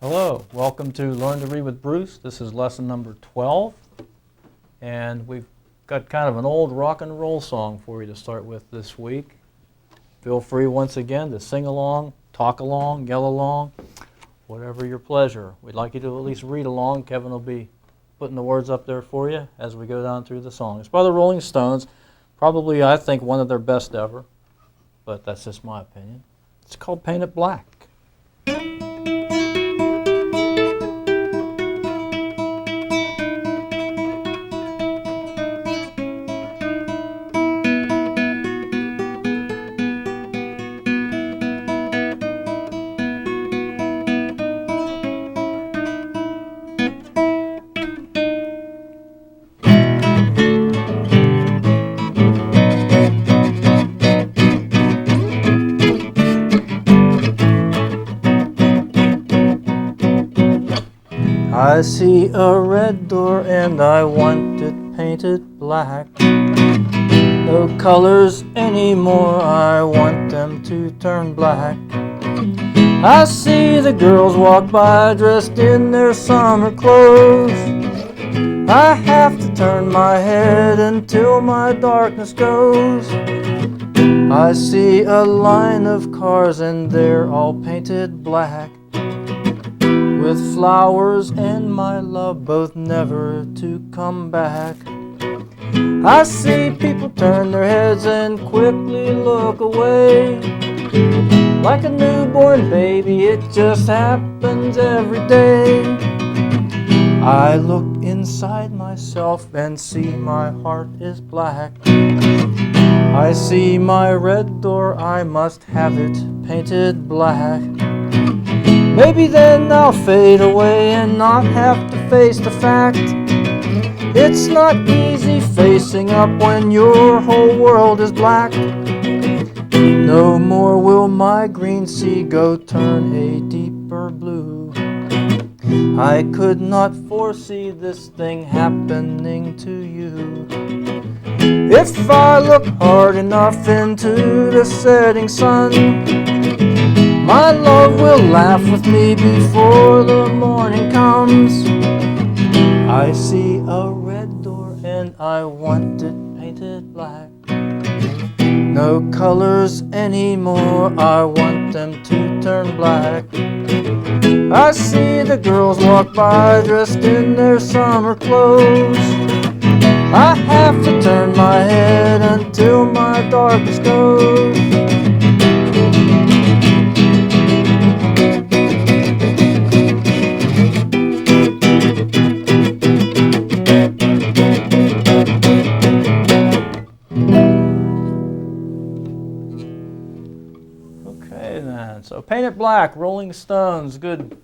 Hello, welcome to Learn to Read with Bruce. This is lesson number 12, and we've got kind of an old rock and roll song for you to start with this week. Feel free once again to sing along, talk along, yell along, whatever your pleasure. We'd like you to at least read along. Kevin will be putting the words up there for you as we go down through the song. It's by the Rolling Stones, probably I think one of their best ever, but that's just my opinion. It's called Paint It Black. I see a red door and I want it painted black. No colors anymore, I want them to turn black. I see the girls walk by dressed in their summer clothes. I have to turn my head until my darkness goes. I see a line of cars and they're all painted black, with flowers and my love both never to come back. I see people turn their heads and quickly look away. Like a newborn baby, it just happens every day. I look inside myself and see my heart is black. I see my red door, I must have it painted black. Maybe then I'll fade away and not have to face the fact. It's not easy facing up when your whole world is black. No more will my green sea go turn a deeper blue. I could not foresee this thing happening to you. If I look hard enough into the setting sun, my love will laugh with me before the morning comes. I see a red door and I want it painted black. No colors anymore, I want them to turn black. I see the girls walk by dressed in their summer clothes. I have to turn my head until my darkness goes. So Paint It Black, Rolling Stones, good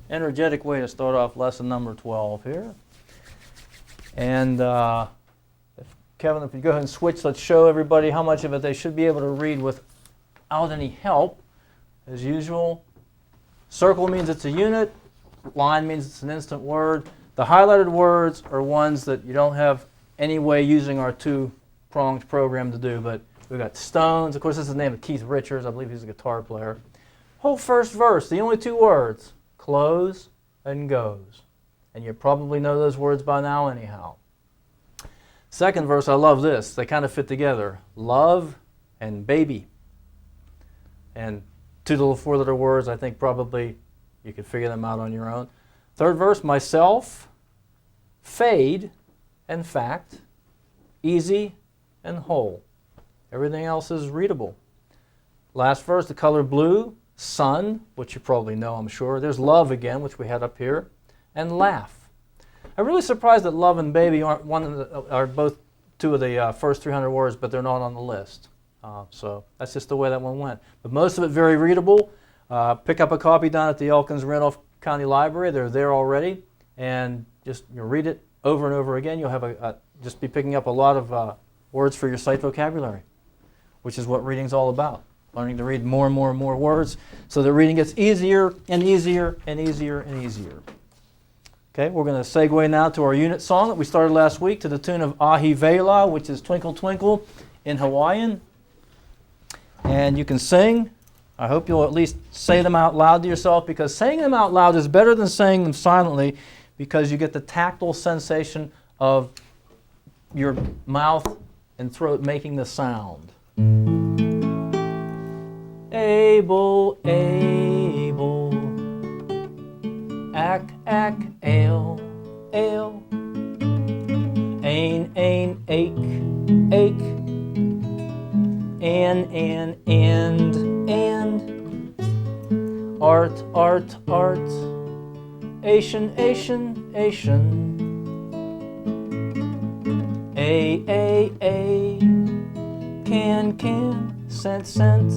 energetic way to start off lesson number 12 here. And Kevin, if you go ahead and switch, let's show everybody how much of it they should be able to read without any help. As usual, circle means it's a unit, line means it's an instant word. The highlighted words are ones that you don't have any way using our two-pronged program to do, but we've got Stones. Of course, this is the name of Keith Richards. I believe he's a guitar player. Whole first verse, the only two words, close and goes. And you probably know those words by now anyhow. Second verse, I love this. They kind of fit together. Love and baby. And two little four-letter words, I think probably you could figure them out on your own. Third verse, myself, fade, and fact, easy, and whole. Everything else is readable. Last verse, the color blue, sun, which you probably know, I'm sure. There's love again, which we had up here, and laugh. I'm really surprised that love and baby are both two of the first 300 words, but they're not on the list. So that's just the way that one went. But most of it very readable. Pick up a copy down at the Elkins Randolph County Library. They're there already, and just read it over and over again. You'll have just be picking up a lot of words for your sight vocabulary, which is what reading's all about. Learning to read more and more and more words so that reading gets easier and easier and easier and easier. Okay, we're going to segue now to our unit song that we started last week to the tune of Ahi Vela, which is Twinkle Twinkle in Hawaiian. And you can sing I hope you'll at least say them out loud to yourself, because saying them out loud is better than saying them silently, because you get the tactile sensation of your mouth and throat making the sound. Able, able, ack, ack, ale, ale, ain, ache, ache, and, art, art, art, Asian, Asian, Asian, a, can, scent, scent,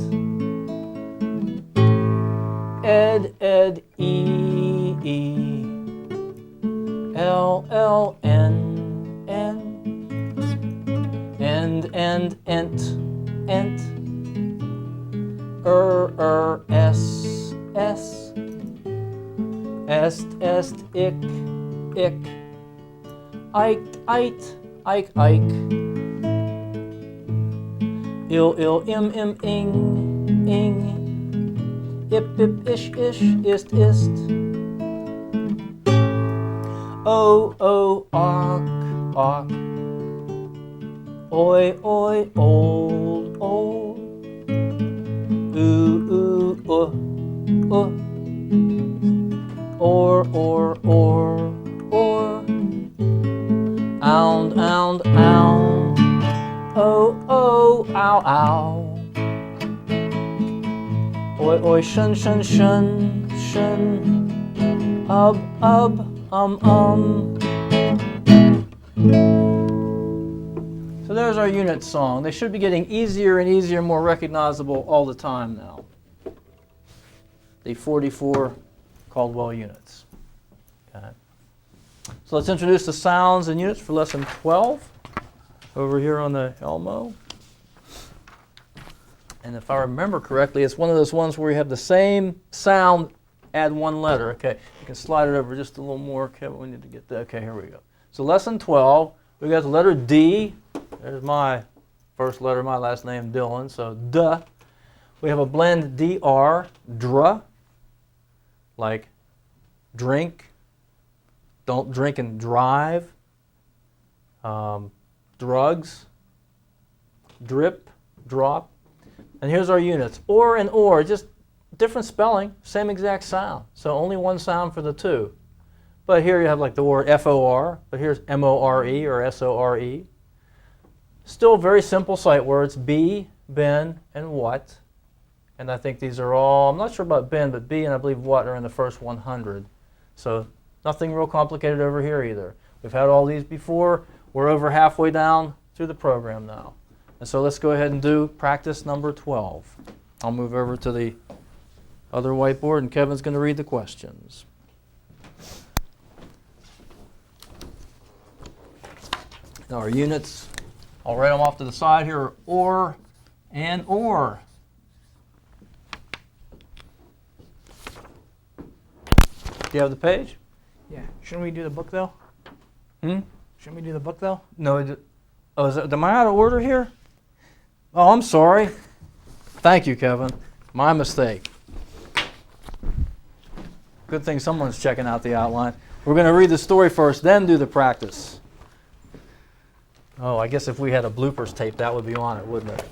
ed, e, l, n, end, ent, s, est, ick, ike, ill, im, ing, ip, ish, ist, ock, oi, old, or, ound, ow, oi, shun, ub, So there's our unit song. They should be getting easier and easier, more recognizable all the time now. The 44 Caldwell units. Okay. So let's introduce the sounds and units for lesson 12 over here on the Elmo. And if I remember correctly, it's one of those ones where you have the same sound, add one letter. Okay, you can slide it over just a little more. Kevin, we need to get that. Okay, here we go. So lesson 12, we got the letter D. There's my first letter, my last name, Dylan, so duh. We have a blend DR, dra, like drink, don't drink and drive, drugs, drip, drop. And here's our units. Or and or, just different spelling, same exact sound. So only one sound for the two. But here you have like the word FOR, but here's MORE or SORE. Still very simple sight words, be, been, and what. And I think these are all, I'm not sure about been, but be and I believe what are in the first 100. So nothing real complicated over here either. We've had all these before. We're over halfway down through the program now. And so let's go ahead and do practice number 12. I'll move over to the other whiteboard and Kevin's going to read the questions. Now our units, I'll write them off to the side here, are or and or. Do you have the page? Yeah. Shouldn't we do the book though? Shouldn't we do the book though? No. Am I out of order here? Oh, I'm sorry. Thank you, Kevin. My mistake. Good thing someone's checking out the outline. We're going to read the story first, then do the practice. Oh, I guess if we had a bloopers tape, that would be on it, wouldn't it?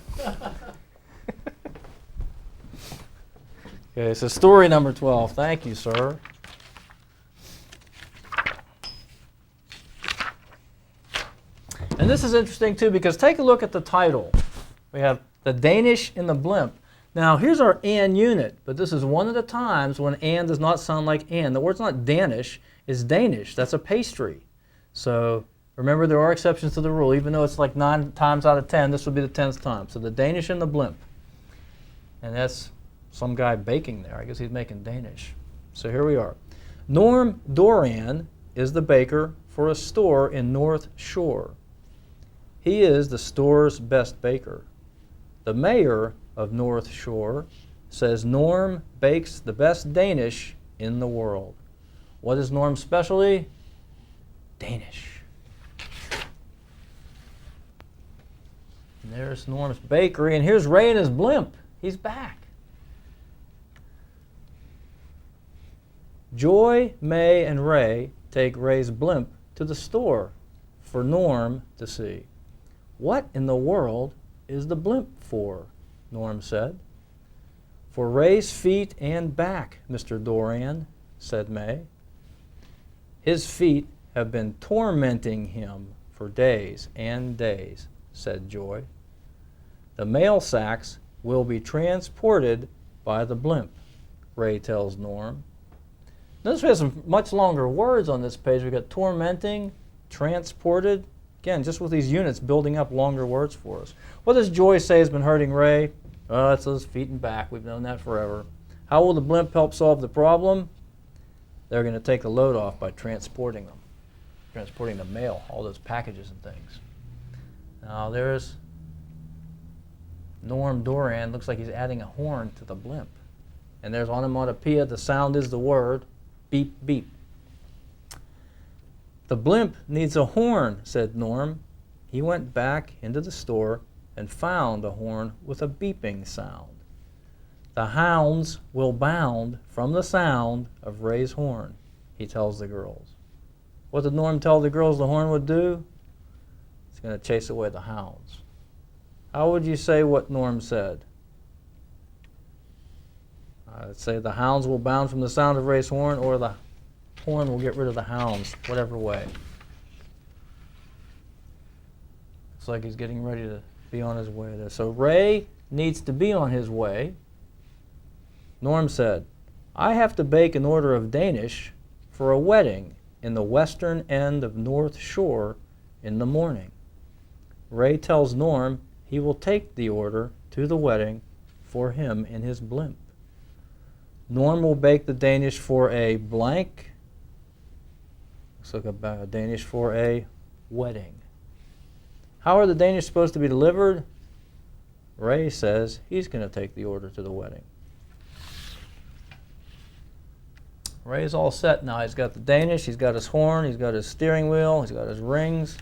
Okay, so story number 12. Thank you, sir. And this is interesting, too, because take a look at the title. We have the Danish in the blimp. Now, here's our and unit, but this is one of the times when and does not sound like and. The word's not Danish, it's Danish. That's a pastry. So remember, there are exceptions to the rule. Even though it's like 9 times out of 10, this would be the 10th time. So the Danish in the blimp. And that's some guy baking there. I guess he's making Danish. So here we are. Norm Doran is the baker for a store in North Shore. He is the store's best baker. The mayor of North Shore says Norm bakes the best Danish in the world. What is Norm's specialty? Danish. And there's Norm's bakery, and here's Ray and his blimp. He's back. Joy, May, and Ray take Ray's blimp to the store for Norm to see. What in the world is the blimp for? Norm said. For Ray's feet and back, Mr. Doran, said May. His feet have been tormenting him for days and days, said Joy. The mail sacks will be transported by the blimp, Ray tells Norm. Notice we have some much longer words on this page. We've got tormenting, transported. Again, just with these units building up longer words for us. What does Joy say has been hurting Ray? Oh, it's those feet and back. We've known that forever. How will the blimp help solve the problem? They're going to take the load off by transporting them. Transporting the mail, all those packages and things. Now there's Norm Doran. Looks like he's adding a horn to the blimp. And there's onomatopoeia. The sound is the word. Beep, beep. The blimp needs a horn, said Norm. He went back into the store and found a horn with a beeping sound. The hounds will bound from the sound of Ray's horn, he tells the girls. What did Norm tell the girls the horn would do? It's going to chase away the hounds. How would you say what Norm said? I'd say the hounds will bound from the sound of Ray's horn, or the horn will get rid of the hounds, whatever way. It's like he's getting ready to be on his way there. So Ray needs to be on his way. Norm said, I have to bake an order of Danish for a wedding in the western end of North Shore in the morning. Ray tells Norm he will take the order to the wedding for him in his blimp. Norm will bake the Danish for a blank. Looks like a Danish for a wedding. How are the Danish supposed to be delivered? Ray says he's going to take the order to the wedding. Ray's all set now. He's got the Danish, he's got his horn, he's got his steering wheel, he's got his rings.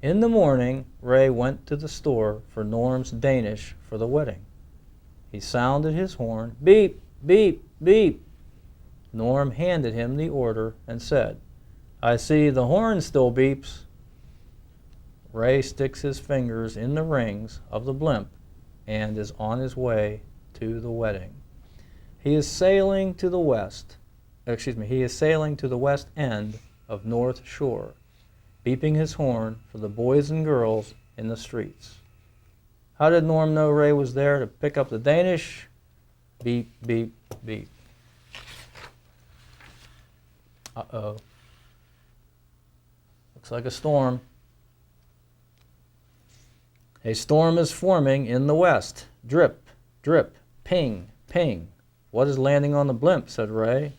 In the morning, Ray went to the store for Norm's Danish for the wedding. He sounded his horn, beep, beep, beep. Norm handed him the order and said, I see the horn still beeps. Ray sticks his fingers in the rings of the blimp and is on his way to the wedding. He is sailing to the west end of North Shore, beeping his horn for the boys and girls in the streets. How did Norm know Ray was there to pick up the Danish? Beep, beep, beep. Uh-oh. Looks like a storm. A storm is forming in the west. Drip, drip, ping, ping. What is landing on the blimp? Said Ray.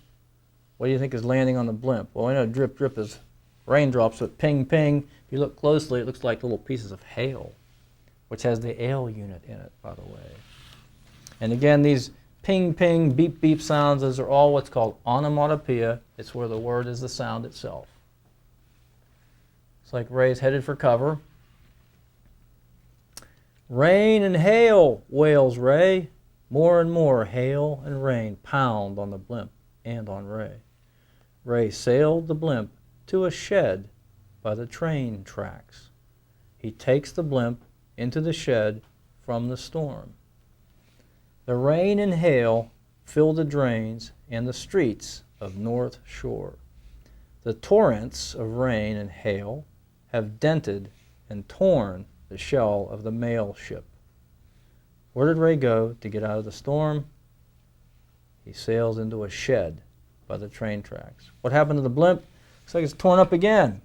What do you think is landing on the blimp? Well, I know drip, drip is raindrops, but ping, ping. If you look closely, it looks like little pieces of hail, which has the ale unit in it, by the way. And again, these ping, ping, beep, beep sounds, those are all what's called onomatopoeia. It's where the word is the sound itself. It's like Ray's headed for cover. Rain and hail, wails Ray. More and more hail and rain pound on the blimp and on Ray. Ray sailed the blimp to a shed by the train tracks. He takes the blimp into the shed from the storm. The rain and hail fill the drains and the streets of North Shore. The torrents of rain and hail have dented and torn the shell of the mail ship. Where did Ray go to get out of the storm? He sails into a shed by the train tracks. What happened to the blimp? Looks like it's torn up again.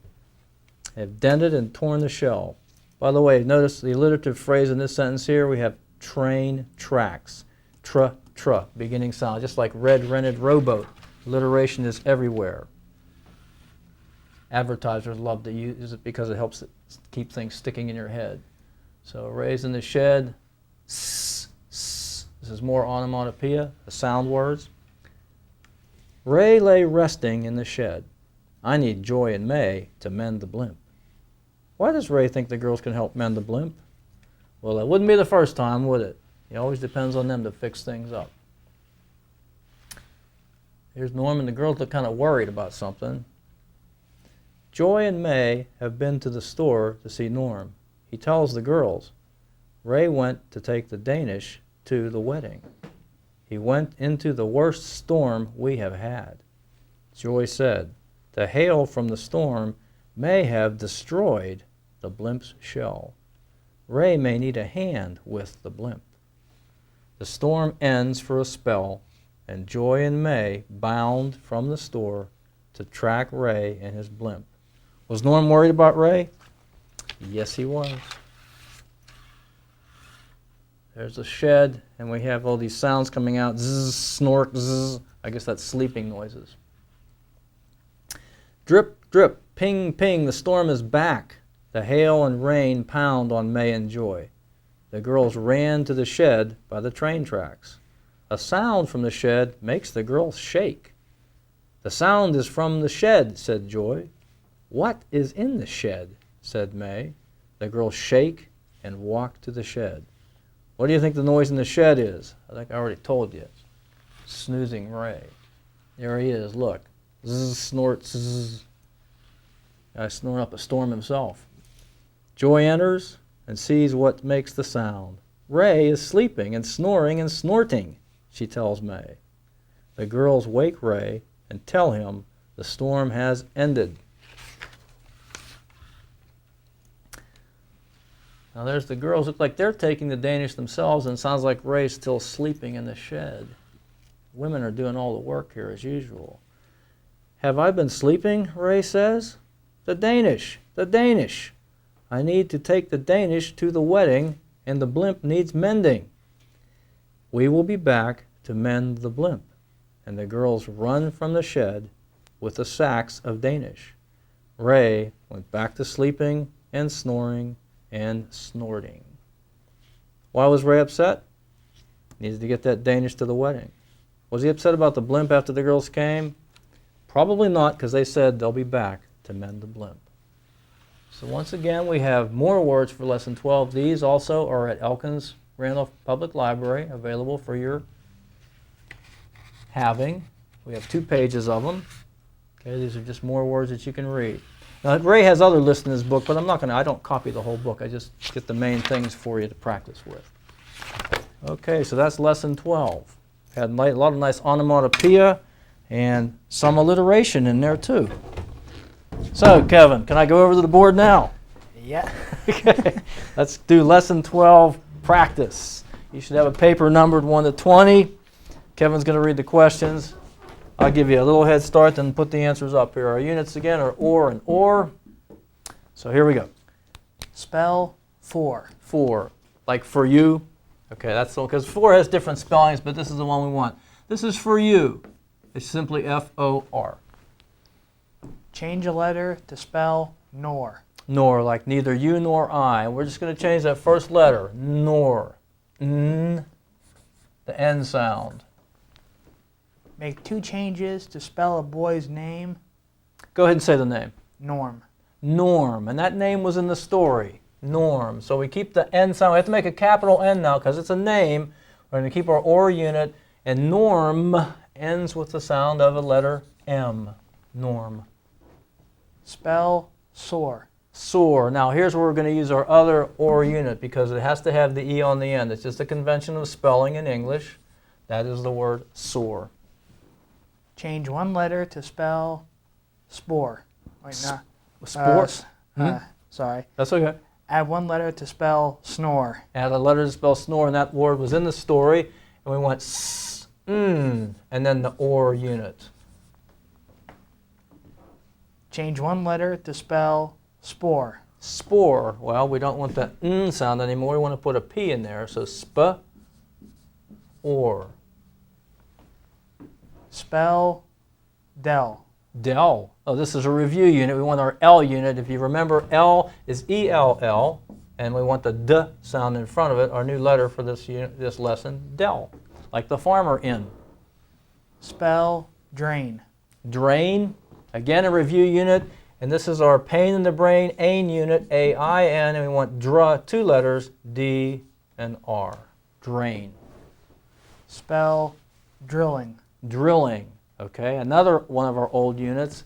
They've dented and torn the shell. By the way, notice the alliterative phrase in this sentence here. We have train tracks. Tr, tr, beginning sound. Just like red rented rowboat. Alliteration is everywhere. Advertisers love to use it because it helps keep things sticking in your head. So Ray's in the shed. S, s. This is more onomatopoeia, the sound words. Ray lay resting in the shed. I need Joy and May to mend the blimp. Why does Ray think the girls can help mend the blimp? Well, it wouldn't be the first time, would it? It always depends on them to fix things up. Here's Norm, and the girls look kind of worried about something. Joy and May have been to the store to see Norm. He tells the girls, Ray went to take the Danish to the wedding. He went into the worst storm we have had. Joy said, the hail from the storm may have destroyed the blimp's shell. Ray may need a hand with the blimp. The storm ends for a spell, and Joy and May bound from the store to track Ray and his blimp. Was Norm worried about Ray? Yes, he was. There's a shed, and we have all these sounds coming out. Zzz, snort, zzz. I guess that's sleeping noises. Drip, drip, ping, ping, the storm is back. The hail and rain pound on May and Joy. The girls ran to the shed by the train tracks. A sound from the shed makes the girls shake. The sound is from the shed, said Joy. What is in the shed? Said May. The girls shake and walk to the shed. What do you think the noise in the shed is? I think I already told you. Snoozing Ray. There he is, look. Zzz, snort, zzz. I snort up a storm himself. Joy enters and sees what makes the sound. Ray is sleeping and snoring and snorting, she tells May. The girls wake Ray and tell him the storm has ended. Now there's the girls, look like they're taking the Danish themselves, and it sounds like Ray's still sleeping in the shed. Women are doing all the work here as usual. Have I been sleeping? Ray says. The Danish, the Danish. I need to take the Danish to the wedding, and the blimp needs mending. We will be back to mend the blimp. And the girls run from the shed with the sacks of Danish. Ray went back to sleeping and snoring and snorting. Why was Ray upset? He needed to get that Danish to the wedding. Was he upset about the blimp after the girls came? Probably not, because they said they'll be back to mend the blimp. So once again, we have more words for Lesson 12. These also are at Elkins Randolph Public Library, available for your having. We have 2 pages of them. Okay, these are just more words that you can read. Now, Ray has other lists in his book, but I don't copy the whole book. I just get the main things for you to practice with. Okay, so that's Lesson 12. Had a lot of nice onomatopoeia and some alliteration in there too. So, Kevin, can I go over to the board now? Yeah. Okay, let's do Lesson 12 practice. You should have a paper numbered 1 to 20. Kevin's going to read the questions. I'll give you a little head start, then put the answers up here. Our units again are or and or. So here we go. Spell for. For, like for you. Okay, that's the one, because for has different spellings, but this is the one we want. This is for you. It's simply F-O-R. Change a letter to spell nor. Nor, like neither you nor I. We're just going to change that first letter, nor. N, the N sound. Make 2 changes to spell a boy's name. Go ahead and say the name. Norm. Norm, and that name was in the story. Norm. So we keep the N sound. We have to make a capital N now because it's a name. We're going to keep our or unit, and norm ends with the sound of a letter M. Norm. Spell sore. Sore. Now here's where we're going to use our other or unit because it has to have the E on the end. It's just a convention of spelling in English. That is the word sore. Change 1 letter to spell spore. Wait, no. Sport? Sorry. That's okay. Add 1 letter to spell snore. Add a letter to spell snore, and that word was in the story. And we went s, and then the or unit. Change 1 letter to spell spore. Spore. Well, we don't want that n sound anymore. We want to put a P in there. So sp, or. Spell del. Del. Oh, this is a review unit. We want our L unit. If you remember, L is E-L-L, and we want the D sound in front of it, our new letter for this unit, this lesson, del, like the farmer in. Spell drain. Drain. Again, a review unit, and this is our pain in the brain, AIN unit, A-I-N, and we want dra, 2 letters, D and R. Drain. Spell drilling. Drilling. Okay, another one of our old units.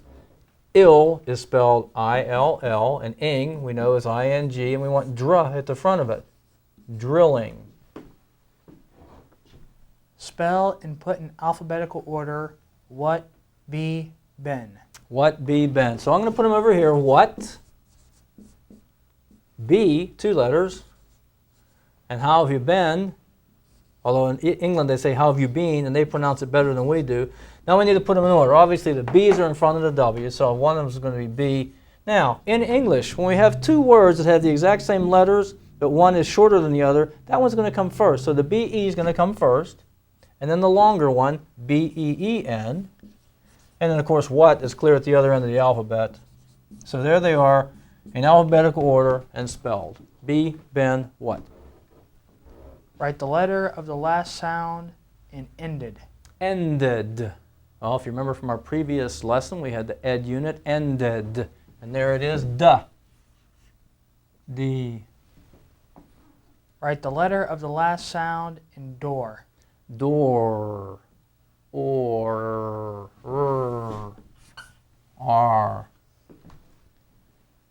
Ill is spelled I-L-L, and ing we know is I-N-G, and we want dr at the front of it. Drilling. Spell and put in alphabetical order what, be, been. What, be, been. So I'm going to put them over here. What, be, 2 letters, and how have you been? Although in England they say how have you been, and they pronounce it better than we do. Now we need to put them in order. Obviously the B's are in front of the W, so one of them is going to be B. Now, in English, when we have 2 words that have the exact same letters, but one is shorter than the other, that one's going to come first. So the B-E is going to come first, and then the longer one, B-E-E-N. And then, of course, what is clear at the other end of the alphabet. So there they are in alphabetical order and spelled. Be, been, what? Write the letter of the last sound in ended. Ended. Well, if you remember from our previous lesson, we had the ed unit, ended. And there it is, duh. D. Write the letter of the last sound in door. Door. Or. R.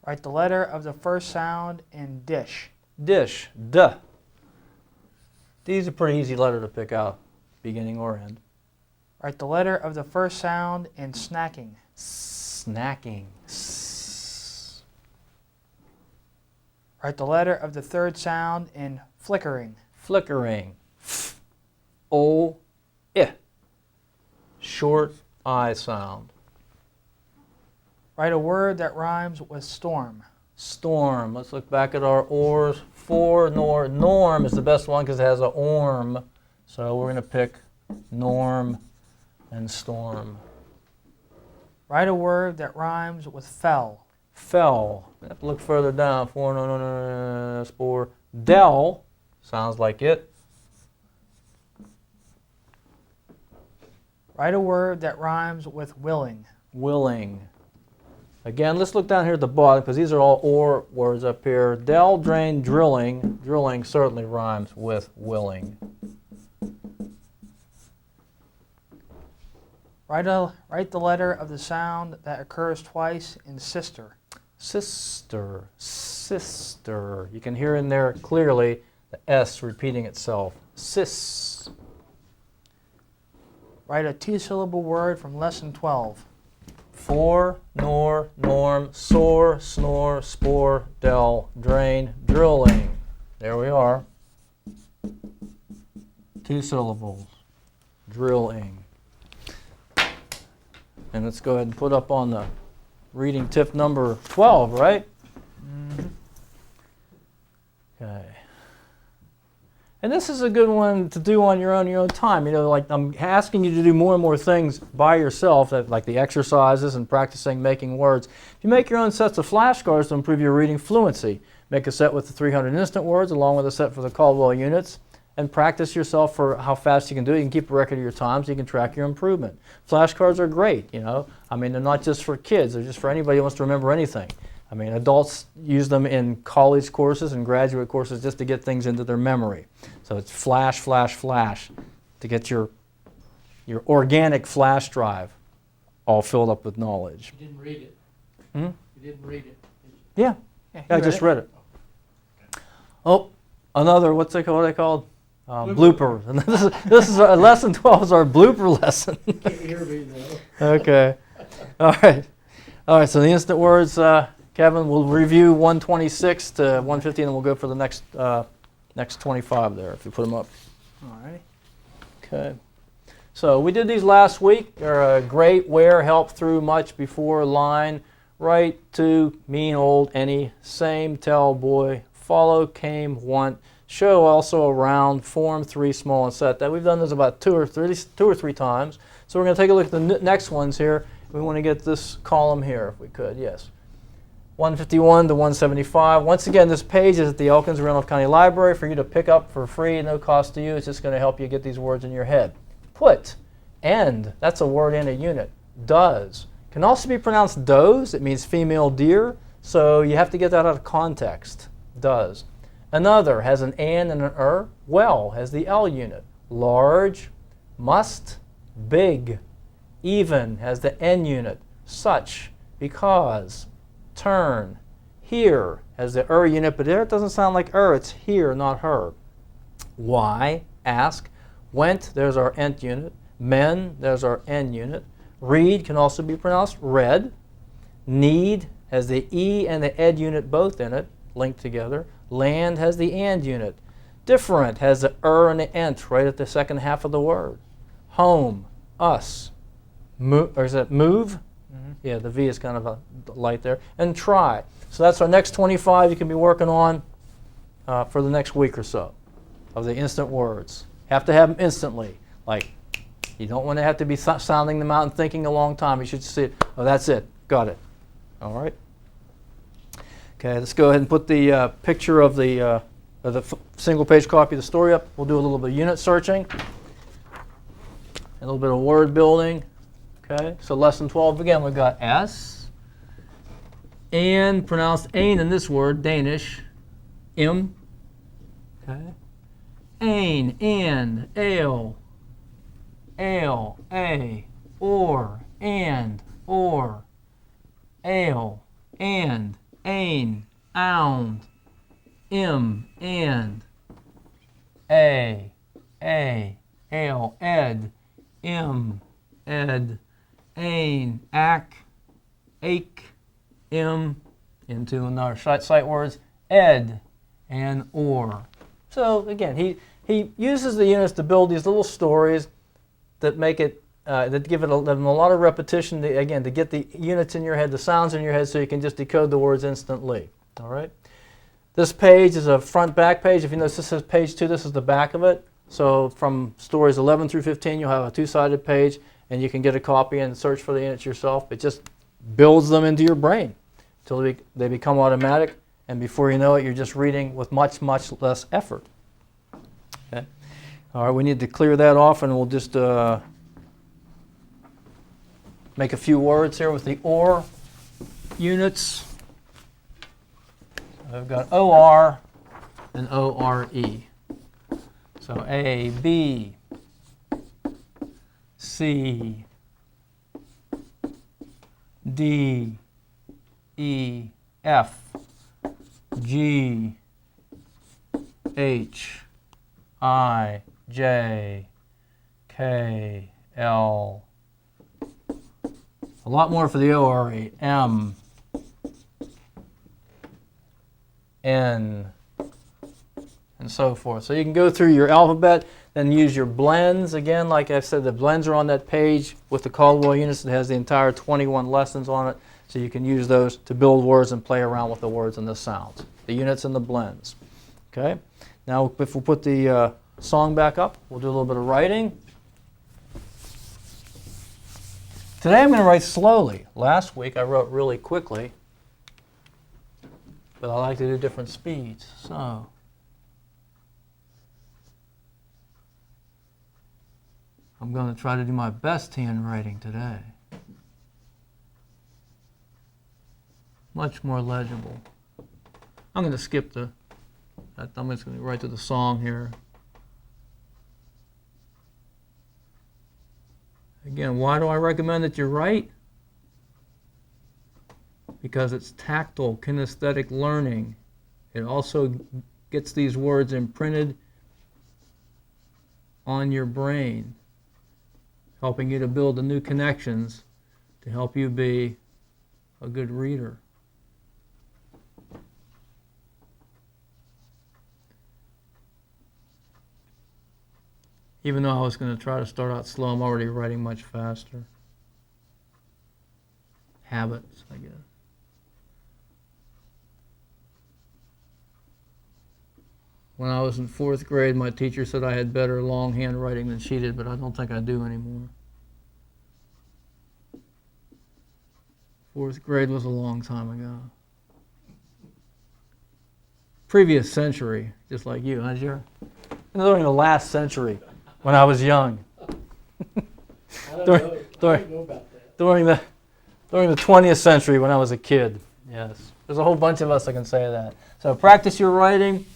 Write the letter of the first sound in dish. Dish. Duh. These are pretty easy letter to pick out, beginning or end. Write the letter of the first sound in snacking. Snacking. S. Write the letter of the third sound in flickering. Flickering. F. O. I. Short I sound. Write a word that rhymes with storm. Storm. Let's look back at our ors. For, nor, norm is the best one because it has a orm. So we're going to pick norm and storm. Write a word that rhymes with fell. Fell. I have to look further down. For, no, spore. Del. Sounds like it. Write a word that rhymes with willing. Willing. Again, let's look down here at the bottom because these are all or words up here. Del, drain, drilling. Drilling certainly rhymes with willing. Write the letter of the sound that occurs twice in sister. Sister. Sister. You can hear in there clearly the S repeating itself. Sis. Write a 2-syllable word from lesson 12. For, nor, norm, soar, snore, spore, del, drain, drilling. There we are. 2 syllables. Drilling. And let's go ahead and put up on the reading tip number 12, right? Okay. And this is a good one to do on your own time. You know, like I'm asking you to do more and more things by yourself, like the exercises and practicing making words. If you make your own sets of flashcards to improve your reading fluency, make a set with the 300 instant words along with a set for the Caldwell units, and practice yourself for how fast you can do it. You can keep a record of your time so you can track your improvement. Flashcards are great, you know. I mean, they're not just for kids. They're just for anybody who wants to remember anything. I mean, adults use them in college courses and graduate courses just to get things into their memory. So it's flash, flash, flash to get your organic flash drive all filled up with knowledge. You didn't read it. Hmm? You didn't read it. Yeah, I just read it. Oh, another, what are they called? Blooper. And this is lesson 12 is our blooper lesson. Can't hear me though. Okay. All right, so the instant words, Kevin, we'll review 126 to 150, and then we'll go for the next 25 there, if you put them up. All right. Okay. So we did these last week. They're great, where, help, through, much, before, line, right, to, mean, old, any, same, tell, boy, follow, came, want, show, also, around, form, three, small, and set. That we've done this about two or three times. So we're going to take a look at the next ones here. We want to get this column here, if we could, yes. 151 to 175. Once again, this page is at the Elkins Randolph County Library for you to pick up for free, no cost to you. It's just going to help you get these words in your head. Put, end, that's a word in a unit. Does, can also be pronounced does. It means female deer, so you have to get that out of context. Does. Another has an and and an Well has the L unit. Large, must, big, even has the N unit, such, because, turn, here has the unit, but there it doesn't sound like it's here, not her. Why, ask, went, there's our nth unit, men, there's our N unit, read can also be pronounced read, need has the E and the ed unit both in it, linked together, land has the and unit, different has the and the ent right at the second half of the word, home, us, or is it move? Yeah, the V is kind of a light there. And try. So that's our next 25 you can be working on for the next week or so of the instant words. Have to have them instantly. Like, you don't want to have to be sounding them out and thinking a long time. You should see it. Oh, that's it. Got it. All right. Okay, let's go ahead and put the picture of the single-page copy of the story up. We'll do a little bit of unit searching, a little bit of word building. Okay, so lesson 12 again, we've got S, and pronounced ain in this word, Danish, im. Okay, ain, and, ale, a, or, and, or, ale, and, ain, ound, im, and, a, ale, ed, im, ed, ain, ac, ake, im, into another sight words, ed, and or. So again, he uses the units to build these little stories that make it, that give them a lot of repetition, again, to get the units in your head, the sounds in your head, so you can just decode the words instantly. All right. This page is a front-back page. If you notice, this is page 2. This is the back of it. So from stories 11 through 15, you'll have a two-sided page, and you can get a copy and search for the units yourself. It just builds them into your brain until they become automatic, and before you know it, you're just reading with much, much less effort. Okay. All right, we need to clear that off, and we'll just make a few words here with the or units. I've got OR and ORE. So A, B, C, D, E, F, G, H, I, J, K, L. A lot more for the ORE. M, N, and so forth. So you can go through your alphabet, then use your blends. Again, like I said, the blends are on that page with the Caldwell units that has the entire 21 lessons on it. So you can use those to build words and play around with the words and the sounds. The units and the blends. Okay. Now, if we put the song back up, we'll do a little bit of writing. Today I'm going to write slowly. Last week I wrote really quickly, but I like to do different speeds. So I'm going to try to do my best handwriting today. Much more legible. I'm going to skip I'm just going to write to the song here. Again, why do I recommend that you write? Because it's tactile, kinesthetic learning. It also gets these words imprinted on your brain, helping you to build the new connections to help you be a good reader. Even though I was going to try to start out slow, I'm already writing much faster. Habits, I guess. When I was in 4th grade, my teacher said I had better longhand writing than she did, but I don't think I do anymore. 4th grade was a long time ago. Previous century, just like you, huh, Jerry? During the last century, when I was young. I don't know about that. During the 20th century, when I was a kid. Yes. There's a whole bunch of us that can say that. So practice your writing.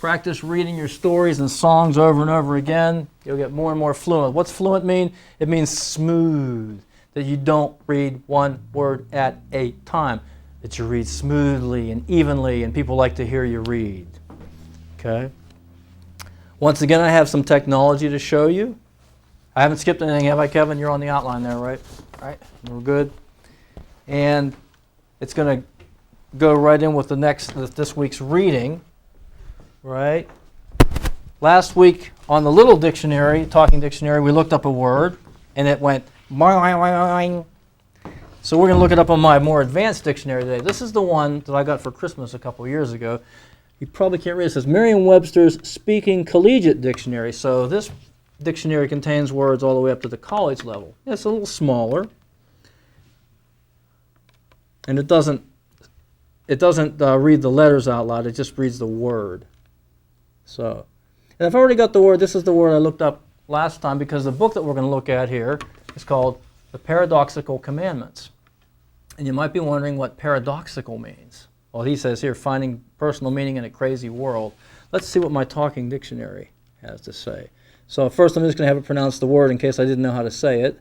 practice reading your stories and songs over and over again, you'll get more and more fluent. What's fluent mean? It means smooth, that you don't read one word at a time, that you read smoothly and evenly, and people like to hear you read. Okay? Once again, I have some technology to show you. I haven't skipped anything, have I, Kevin? You're on the outline there, right? Right? We're good. And it's going to go right in with this week's reading, right? Last week on the little dictionary, talking dictionary, we looked up a word, and it went boing. So we're going to look it up on my more advanced dictionary today. This is the one that I got for Christmas a couple years ago. You probably can't read it. It says Merriam-Webster's Speaking Collegiate Dictionary. So this dictionary contains words all the way up to the college level. It's a little smaller, and it doesn't read the letters out loud. It just reads the word. So, and I've already got the word. This is the word I looked up last time because the book that we're going to look at here is called The Paradoxical Commandments. And you might be wondering what paradoxical means. Well, he says here, finding personal meaning in a crazy world. Let's see what my talking dictionary has to say. So first I'm just going to have it pronounce the word in case I didn't know how to say it.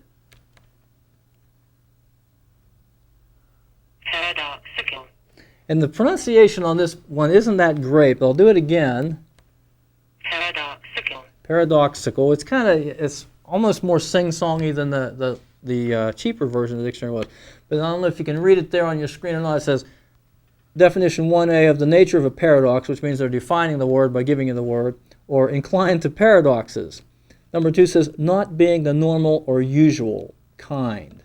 Paradoxical. And the pronunciation on this one isn't that great, but I'll do it again. Paradoxical. Paradoxical. It's almost more sing-songy than the cheaper version of the dictionary was. But I don't know if you can read it there on your screen or not. It says, definition 1A of the nature of a paradox, which means they're defining the word by giving you the word, or inclined to paradoxes. Number 2 says, not being the normal or usual kind.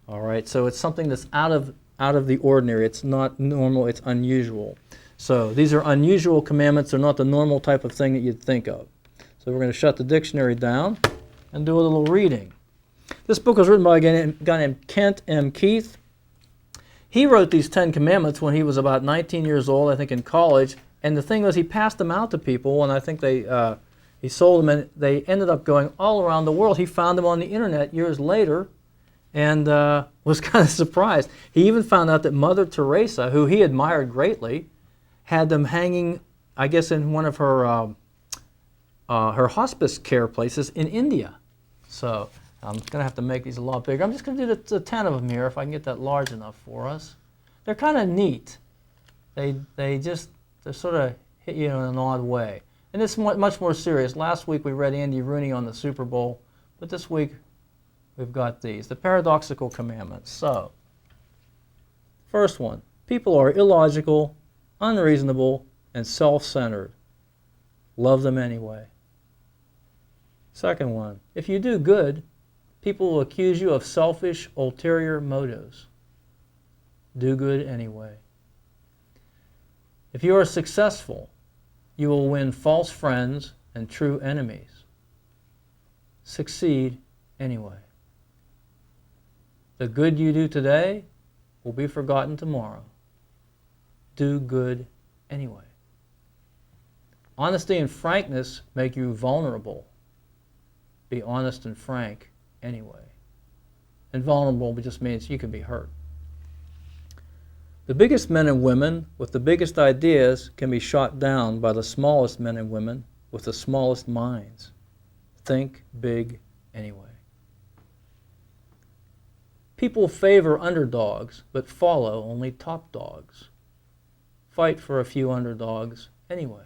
All right, so it's something that's out of the ordinary. It's not normal, it's unusual. So these are unusual commandments. They're not the normal type of thing that you'd think of. So we're going to shut the dictionary down and do a little reading. This book was written by a guy named Kent M. Keith. He wrote these 10 commandments when he was about 19 years old, I think in college. And the thing was, he passed them out to people, and I think he sold them, and they ended up going all around the world. He found them on the internet years later and was kind of surprised. He even found out that Mother Teresa, who he admired greatly, had them hanging, I guess, in one of her hospice care places in India. So I'm going to have to make these a lot bigger. I'm just going to do the 10 of them here if I can get that large enough for us. They're kind of neat. They sort of hit you in an odd way. And it's much more serious. Last week we read Andy Rooney on the Super Bowl, but this week we've got these, the paradoxical commandments. So, first one, people are illogical, unreasonable, and self-centered. Love them anyway. Second one, if you do good, people will accuse you of selfish, ulterior motives. Do good anyway. If you are successful, you will win false friends and true enemies. Succeed anyway. The good you do today will be forgotten tomorrow. Do good anyway. Honesty and frankness make you vulnerable. Be honest and frank anyway. And vulnerable just means you can be hurt. The biggest men and women with the biggest ideas can be shot down by the smallest men and women with the smallest minds. Think big anyway. People favor underdogs, but follow only top dogs. Fight for a few underdogs anyway.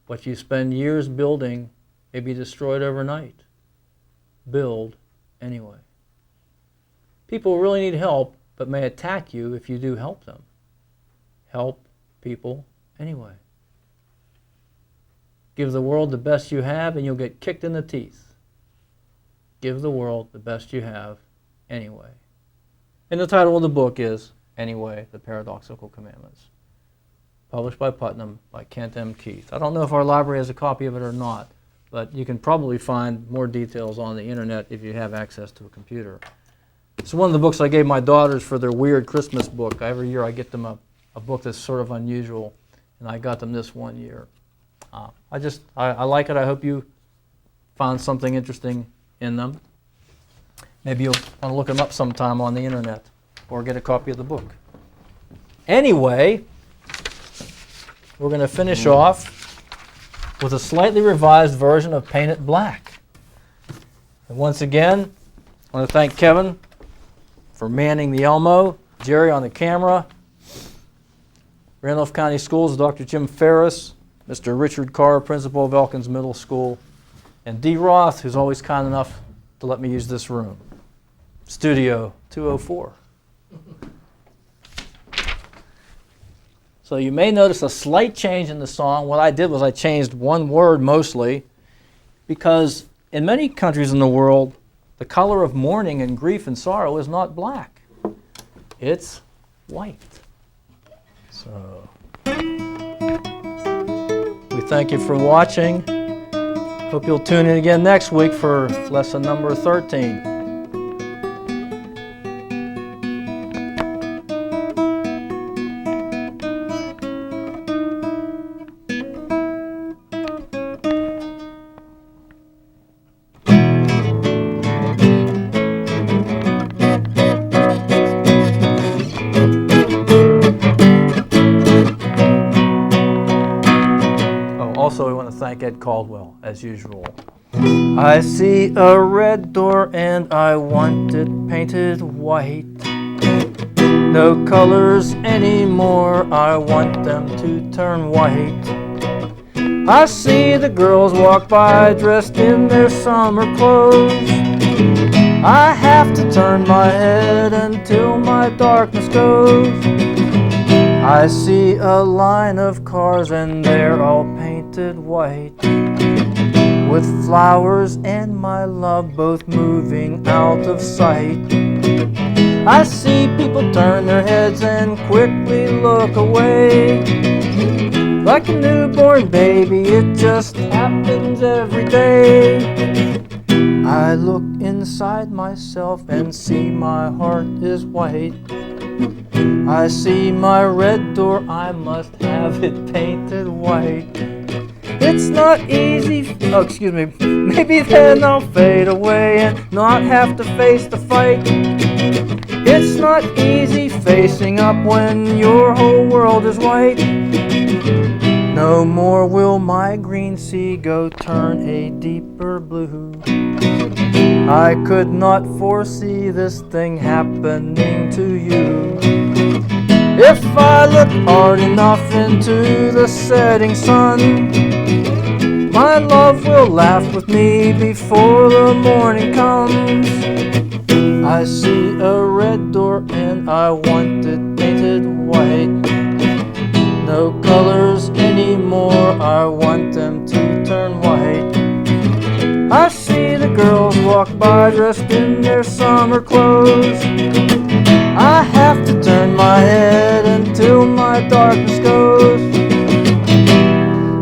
What you spend years building may be destroyed overnight. Build anyway. People really need help, but may attack you if you do help them. Help people anyway. Give the world the best you have and you'll get kicked in the teeth. Give the world the best you have anyway. And the title of the book is Anyway, The Paradoxical Commandments. Published by Putnam by Kent M. Keith. I don't know if our library has a copy of it or not, but you can probably find more details on the internet if you have access to a computer. It's one of the books I gave my daughters for their weird Christmas book. Every year I get them a book that's sort of unusual, and I got them this one year. I like it. I hope you found something interesting in them. Maybe you'll want to look them up sometime on the internet or get a copy of the book. Anyway, we're going to finish off with a slightly revised version of Paint It Black. And once again, I want to thank Kevin for manning the Elmo, Jerry on the camera, Randolph County Schools, Dr. Jim Ferris, Mr. Richard Carr, principal of Elkins Middle School, and Dee Roth, who's always kind enough to let me use this room. Studio 204. So you may notice a slight change in the song. What I did was I changed one word mostly, because in many countries in the world, the color of mourning and grief and sorrow is not black. It's white. So we thank you for watching. Hope you'll tune in again next week for lesson number 13. Also, we want to thank Ed Caldwell, as usual. I see a red door and I want it painted white. No colors anymore, I want them to turn white. I see the girls walk by dressed in their summer clothes. I have to turn my head until my darkness goes. I see a line of cars and they're all painted white, with flowers and my love both moving out of sight. I see people turn their heads and quickly look away. Like a newborn baby, it just happens every day. I look inside myself and see my heart is white. I see my red door, I must have it painted white. It's not easy, maybe then I'll fade away and not have to face the fight. It's not easy facing up when your whole world is white. No more will my green sea go turn a deeper blue. I could not foresee this thing happening to you. If I look hard enough into the setting sun, my love will laugh with me before the morning comes. I see a red door and I want it painted white. No colors anymore, I want them to turn white. I see the girls walk by dressed in their summer clothes. I have to turn my head until my darkness goes.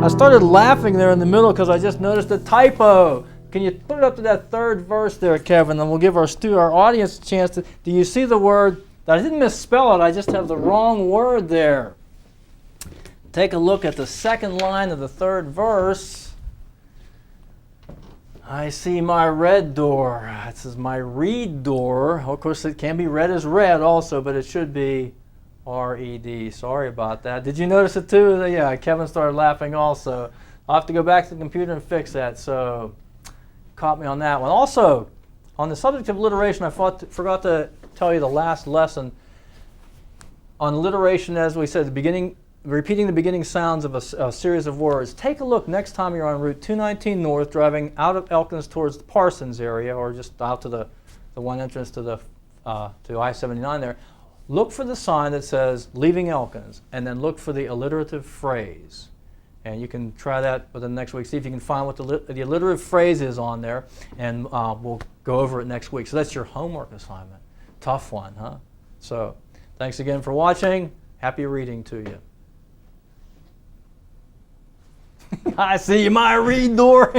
I started laughing there in the middle because I just noticed a typo. Can you put it up to that third verse there, Kevin, and we'll give our audience a chance to... Do you see the word? I didn't misspell it, I just have the wrong word there. Take a look at the second line of the third verse. I see my red door. It says my reed door. Of course, it can be read as red also, but it should be R-E-D. Sorry about that. Did you notice it too? Yeah, Kevin started laughing also. I'll have to go back to the computer and fix that. So, caught me on that one. Also, on the subject of alliteration, I forgot to tell you the last lesson. On alliteration, as we said at the beginning, repeating the beginning sounds of a series of words. Take a look next time you're on Route 219 North, driving out of Elkins towards the Parsons area, or just out to the one entrance to I-79 there. Look for the sign that says leaving Elkins, and then look for the alliterative phrase. And you can try that within the next week. See if you can find what the alliterative phrase is on there, and we'll go over it next week. So that's your homework assignment. Tough one, huh? So thanks again for watching. Happy reading to you. I see my reed door.